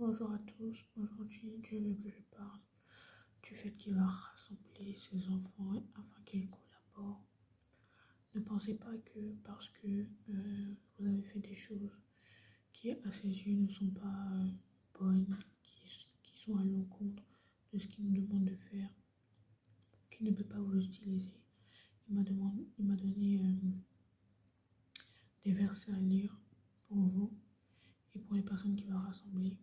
Bonjour à tous, aujourd'hui Dieu veut que je parle du fait qu'il va rassembler ses enfants afin qu'ils collaborent. Ne pensez pas que parce que vous avez fait des choses qui à ses yeux ne sont pas bonnes, qui sont à l'encontre de ce qu'il nous demande de faire, qu'il ne peut pas vous utiliser. Il m'a donné des versets à lire pour vous et pour les personnes qu'il va rassembler.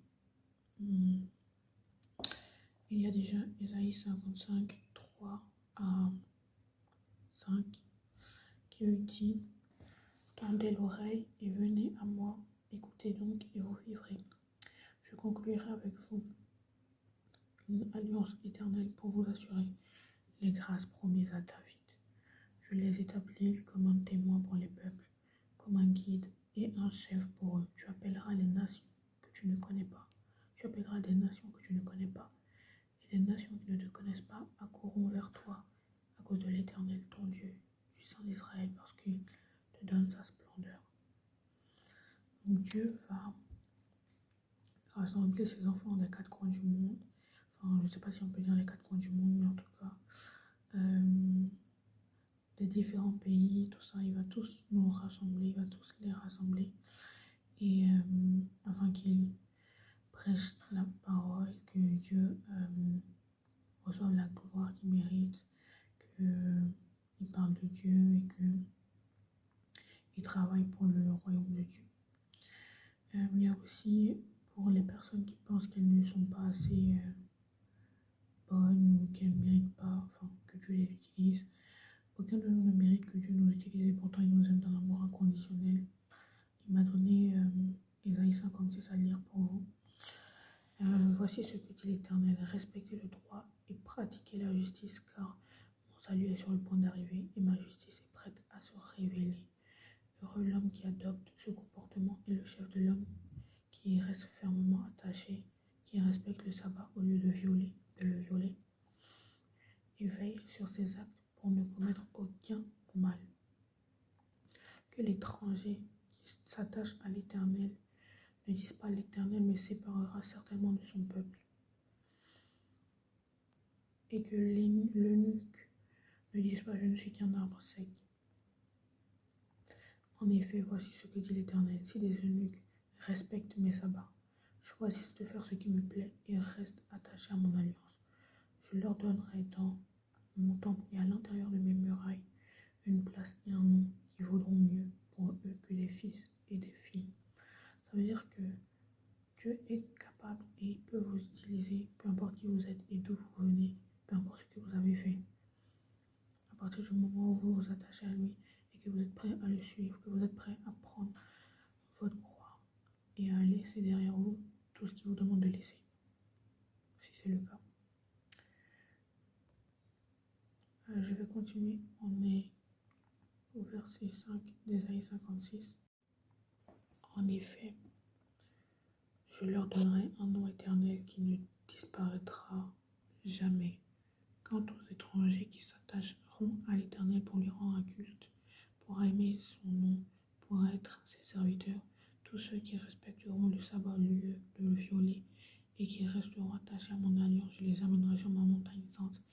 Il y a déjà Ésaïe 55, 3 à 5 qui dit: Tendez l'oreille et venez à moi, écoutez donc et vous vivrez. Je conclurai avec vous une alliance éternelle pour vous assurer les grâces promises à David. Je les établis comme un témoin pour les peuples, comme un guide et un chef pour eux. Tu appelleras les nations que tu ne connais pas. Tu appelleras des nations que tu ne connais pas. Et les nations qui ne te connaissent pas accourront vers toi à cause de l'Éternel, ton Dieu, du Saint d'Israël, parce qu'il te donne sa splendeur. Donc Dieu va rassembler ses enfants des quatre coins du monde. Enfin, je ne sais pas si on peut dire les quatre coins du monde, mais en tout cas, des différents pays, tout ça, il va tous nous rassembler, il va tous les rassembler. Et afin qu'ils prêchent la parole, que Dieu reçoive la gloire qu'il mérite, qu'il parle de Dieu et qu'il travaille pour le royaume de Dieu. Il y a aussi pour les personnes qui pensent qu'elles ne sont pas assez bonnes ou qu'elles ne méritent pas, enfin, que Dieu les utilise. Aucun de nous ne mérite que Dieu nous utilise et pourtant il nous aime d'un amour inconditionnel. Il m'a donné Ésaïe 56 à lire pour vous. Voici ce que dit l'Éternel: respectez le droit et pratiquez la justice, car mon salut est sur le point d'arriver et ma justice est prête à se révéler. Heureux l'homme qui adopte ce comportement et le chef de l'homme qui y reste fermement attaché, qui respecte le sabbat au lieu de le violer, et veille sur ses actes pour ne commettre aucun mal. Que l'étranger qui s'attache à l'Éternel ne dise pas: l'Éternel me séparera certainement de son peuple. Et que l'eunuque ne dise pas: je ne suis qu'un arbre sec. En effet, voici ce que dit l'Éternel: si les eunuques respectent mes sabbats, choisissent de faire ce qui me plaît et restent attachés à mon alliance, je leur donnerai dans mon temple et à l'intérieur de mes murailles une place et un nom qui vaudront mieux pour eux que des fils et des filles. Ça veut dire que Dieu est capable et il peut vous utiliser, peu importe qui vous êtes et d'où vous venez, peu importe ce que vous avez fait. À partir du moment où vous vous attachez à lui et que vous êtes prêt à le suivre, que vous êtes prêt à prendre votre croix et à laisser derrière vous tout ce qu'il vous demande de laisser, si c'est le cas. Je vais continuer. On est au verset 5 d'Ésaïe 56. En effet, je leur donnerai un nom éternel qui ne disparaîtra jamais. Quant aux étrangers qui s'attacheront à l'Éternel pour lui rendre un culte, pour aimer son nom, pour être ses serviteurs, tous ceux qui respecteront le sabbat au lieu de le violer et qui resteront attachés à mon alliance, je les amènerai sur ma montagne sainte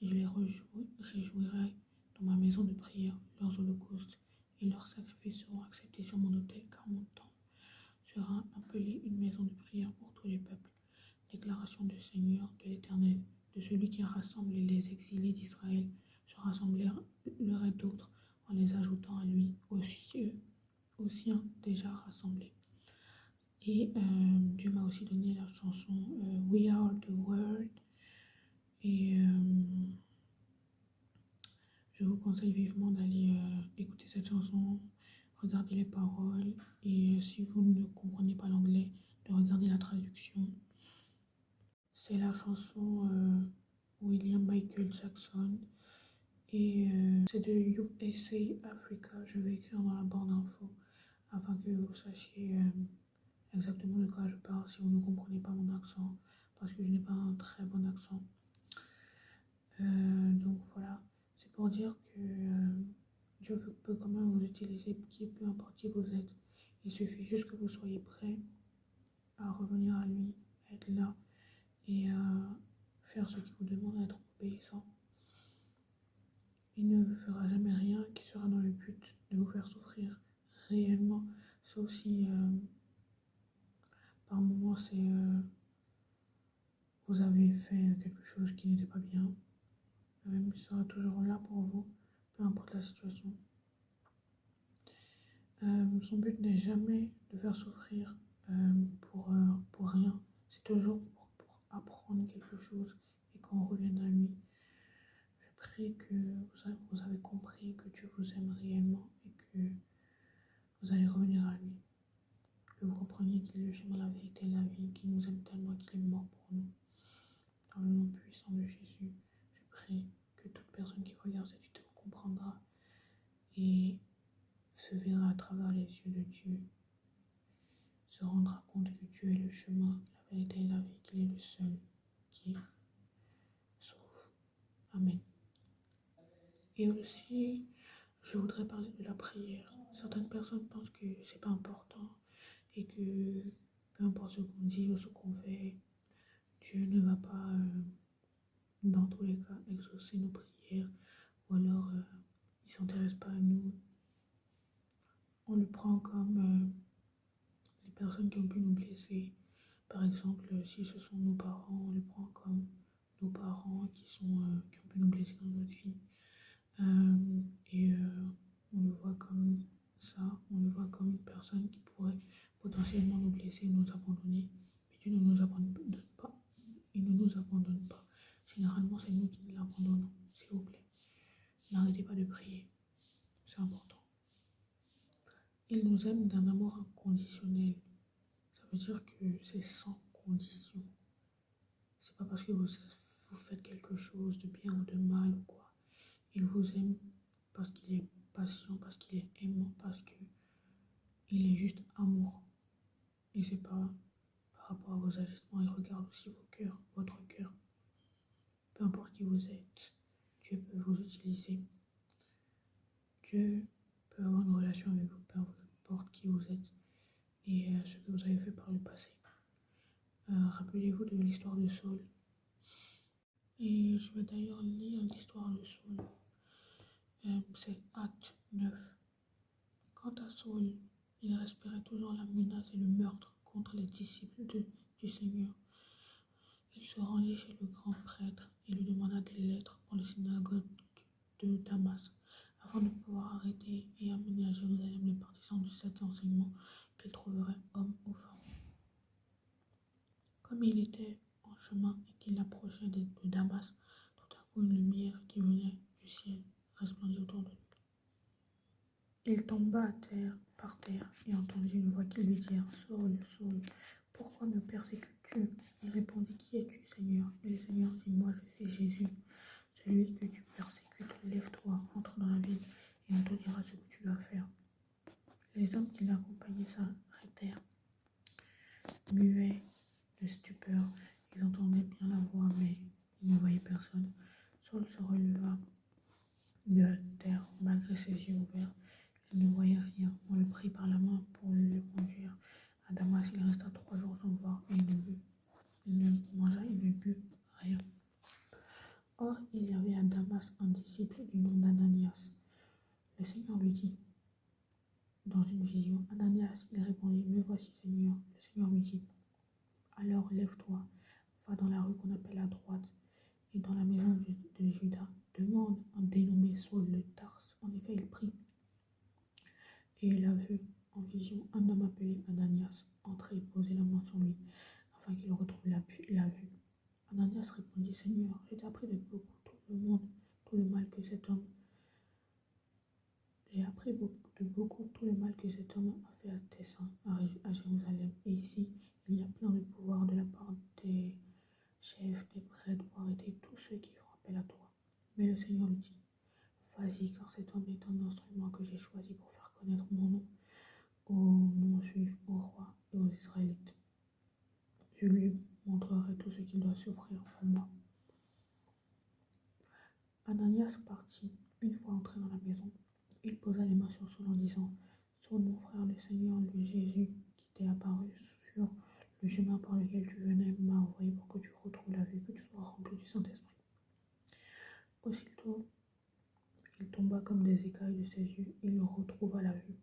et je les réjouirai dans ma maison de prière. Leurs holocaustes et leurs sacrifices seront acceptés sur mon autel, car mon temple sera appelé une maison de prière pour tous les peuples. Déclaration du Seigneur, de l'Éternel, de celui qui rassemble les exilés d'Israël. Je rassemblerai d'autres en les ajoutant à lui, aux siens déjà rassemblés. Et Dieu m'a aussi donné la chanson We Are the World. Et je vous conseille vivement d'aller écouter cette chanson, regarder les paroles. Et si vous ne comprenez pas l'anglais, de regarder la traduction. C'est la chanson William Michael Jackson et c'est de USA Africa. Je vais écrire dans la barre d'infos afin que vous sachiez exactement de quoi je parle si vous ne comprenez pas mon accent, parce que je n'ai pas un très bon accent. Donc voilà, c'est pour dire que Dieu peut quand même vous utiliser, peu importe qui vous êtes. Il suffit juste que vous soyez prêt à revenir à lui être là et faire ce qu'il vous demande, être obéissant. Il ne fera jamais rien qui sera dans le but de vous faire souffrir réellement, sauf si par moment vous avez fait quelque chose qui n'était pas bien. Il sera toujours là pour vous, peu importe la situation. Son but n'est jamais de faire souffrir pour rien. C'est toujours pour apprendre quelque chose et qu'on revienne à lui. Je prie que vous avez compris que Dieu vous aime réellement et que vous allez revenir à lui. Que vous compreniez qu'il est le chemin, la vérité et la vie, qu'il nous aime tellement qu'il est mort pour nous. Dans le nom puissant de Jésus, je prie que toute personne qui regarde cette vidéo comprendra et se verra à travers les yeux de Dieu, se rendra compte que Dieu est le chemin, la vérité et la vie, qu'il est le seul qui sauve. Amen. Et aussi, je voudrais parler de la prière. Certaines personnes pensent que c'est pas important et que peu importe ce qu'on dit ou ce qu'on fait, Dieu ne va pas, dans tous les cas, exaucer nos prières ou alors il ne s'intéresse pas à nous. On le prend comme les personnes qui ont pu nous blesser. Par exemple, si ce sont nos parents, on les prend comme nos parents qui ont pu nous blesser dans notre vie. On le voit comme ça, on le voit comme une personne qui pourrait potentiellement nous blesser, nous abandonner. Mais Dieu ne nous abandonne pas. Il ne nous abandonne pas. Généralement, c'est nous qui l'abandonnons. S'il vous plaît, n'arrêtez pas de prier. C'est important. Il nous aime d'un amour inconditionnel. Ça veut dire que c'est sans condition. C'est pas parce que vous faites quelque chose de bien ou de mal ou quoi. Il vous aime parce qu'il est patient, parce qu'il est aimant, parce qu'il est juste amour. Et c'est pas par rapport à vos agissements. Il regarde aussi vos cœurs, votre cœur. Peu importe qui vous êtes, Dieu peut vous utiliser. Dieu peut avoir une relation avec vous, peu importe qui vous êtes et ce que vous avez fait par le passé. Rappelez-vous de l'histoire de Saul. Et je vais d'ailleurs lire l'histoire de Saul. C'est Acte 9. Quant à Saul, il respirait toujours la menace et le meurtre contre les disciples du Seigneur. Il se rendit chez le grand prêtre et lui demanda des lettres pour les synagogues de Damas, afin de pouvoir arrêter et amener à Jérusalem les partisans de cet enseignement qu'il trouverait hommes ou femmes. Comme il était en chemin et qu'il approchait de Damas, tout à coup une lumière qui venait du ciel resplendit autour de lui. Il tomba par terre et entendit une voix qui lui dit « Saul, Saul, pourquoi me persécutes-tu » Il répondit « Qui es-tu, Seigneur ?» Et le Seigneur dit « Moi, je suis Jésus, celui que tu persécutes. Lève-toi, entre dans la ville et on te dira ce que tu dois faire. » Les hommes qui l'accompagnaient s'arrêtèrent, muets de stupeur. Ils entendaient bien la voix, mais ils ne voyaient personne. Saul se releva de terre malgré ses yeux ouverts. Il ne voyait rien. On le prit par la main pour le conduire à Damas. Il resta 3 jours sans voir et il ne mangea, il ne but rien. Or, il y avait à Damas un disciple du nom d'Ananias. Le Seigneur lui dit dans une vision, Ananias, il répondit, me voici Seigneur. Le Seigneur lui dit, alors lève-toi, va dans la rue qu'on appelle à droite et dans la maison de Judas, demande un dénommé Saul de Tarse. En effet, il prit. Et il a vu en vision un homme appelé Ananias entrer et poser la main sur lui, afin qu'il retrouve la vue. Ananias répondit, Seigneur, j'ai appris de beaucoup tout le mal que cet homme a fait à tes saints à Jérusalem. Et ici, il y a plein de pouvoir de la part des chefs, des prêtres pour arrêter tous ceux qui font appel à toi. Mais le Seigneur lui dit, vas-y, car cet homme est un instrument que j'ai choisi pour faire connaître mon nom aux non-juifs, aux rois et aux Israélites. Je lui montrerai tout ce qu'il doit souffrir pour moi. Ananias partit. Une fois entré dans la maison, il posa les mains sur Saul en disant, Saul, mon frère, le Seigneur, le Jésus, qui t'est apparu sur Le chemin par lequel tu venais m'a envoyé pour que tu retrouves la vue, que tu sois rempli du Saint-Esprit. Aussitôt, il tomba comme des écailles de ses yeux, il retrouva la vue,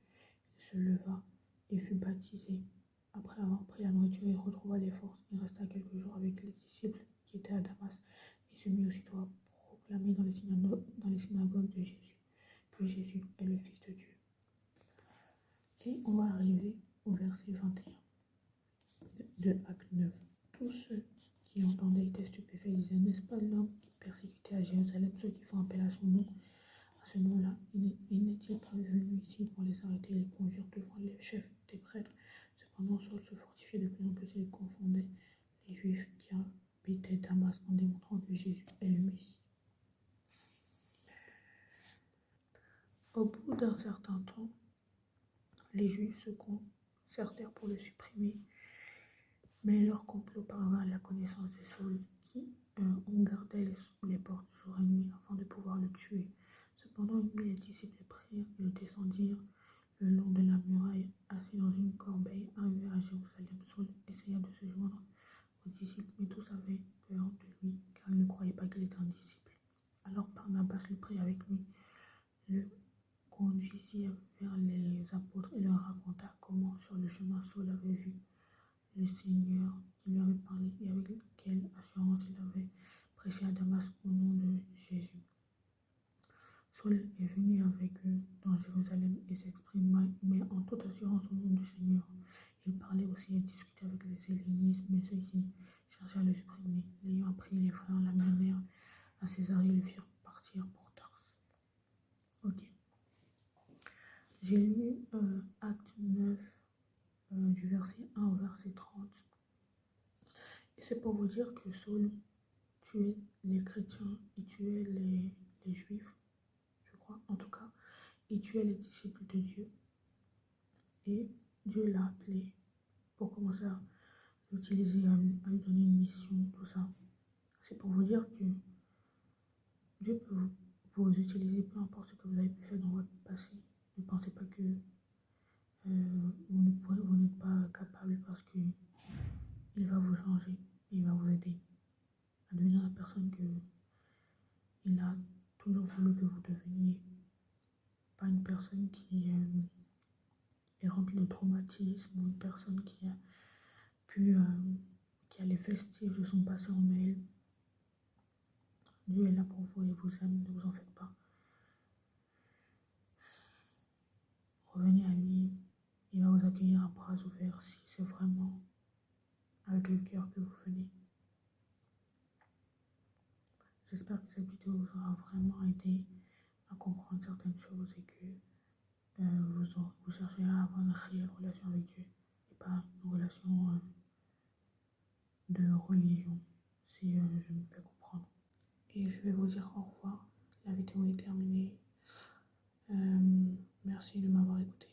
il se leva et fut baptisé. Après avoir pris la nourriture, il retrouva des forces. Il resta quelques jours avec les disciples qui étaient à Damas et se mit aussitôt à proclamer dans les synagogues de Jésus que Jésus est le Fils de Dieu. Et on va arriver au verset 21 de Acte 9. Tous ceux qui entendaient étaient stupéfaits, disaient, n'est-ce pas l'homme qui persécutait à Jérusalem ceux qui font appel à son nom? À ce nom-là, il n'est-il pas venu ici pour les arrêter et les conduire devant les chefs des prêtres? Cependant, Saul se fortifiait de plus en plus et il confondait les Juifs qui habitaient Damas en démontrant que Jésus est le Messie. Au bout d'un certain temps, les Juifs se concertèrent pour le supprimer, mais leur complot parvint à la connaissance de Saul, qui ont gardé les portes jour et nuit afin de pouvoir le tuer. Cependant, une nuit, les disciples les prirent et le descendirent le long de la muraille, assis dans une corbeille. Arrivé à Jérusalem, Saul essaya de se joindre aux disciples, mais tous avaient peur de lui, car ils ne croyaient pas qu'il était un disciple. Alors Barnabas le prit avec lui, le conduisit vers les apôtres et leur raconta comment sur le chemin Saul avait vu le Seigneur qui lui avait parlé et avec quelle assurance il avait prêché à Damas au nom de Jésus. Saul est venu avec eux dans Jérusalem et s'exprima, mais en toute assurance au nom du Seigneur. Il parlait aussi et discutait avec les hellénistes, mais ceux-ci cherchaient à le supprimer. L'ayant appris, les frères l'amenèrent à Césarée et le firent partir pour Tars. Ok. J'ai lu Acte 9 du verset 1 au verset 30. Et c'est pour vous dire que Saul tuait les chrétiens, il tuait les juifs, je crois, en tout cas, il tuait les disciples de Dieu. Et Dieu l'a appelé pour commencer à l'utiliser, à lui donner une mission, tout ça. C'est pour vous dire que Dieu peut vous utiliser, peu importe ce que vous avez pu faire dans votre passé. Ne pensez pas que vous n'êtes pas capable, parce qu'il va vous changer, il va vous aider à devenir la personne qu'il a toujours voulu que vous deveniez. Pas une personne qui est remplie de traumatisme, ou une personne qui a qui a les vestiges de son passé en elle. Dieu est là pour vous et vous aime, ne vous en faites pas. Revenez à lui, il va vous accueillir à bras ouverts si c'est vraiment avec le cœur que vous venez. J'espère que cette vidéo vous aura vraiment aidé à comprendre certaines choses et que vous cherchez à avoir une réelle relation avec Dieu et pas une relation de religion, si je me fais comprendre. Et je vais vous dire au revoir. La vidéo est terminée. Merci de m'avoir écouté.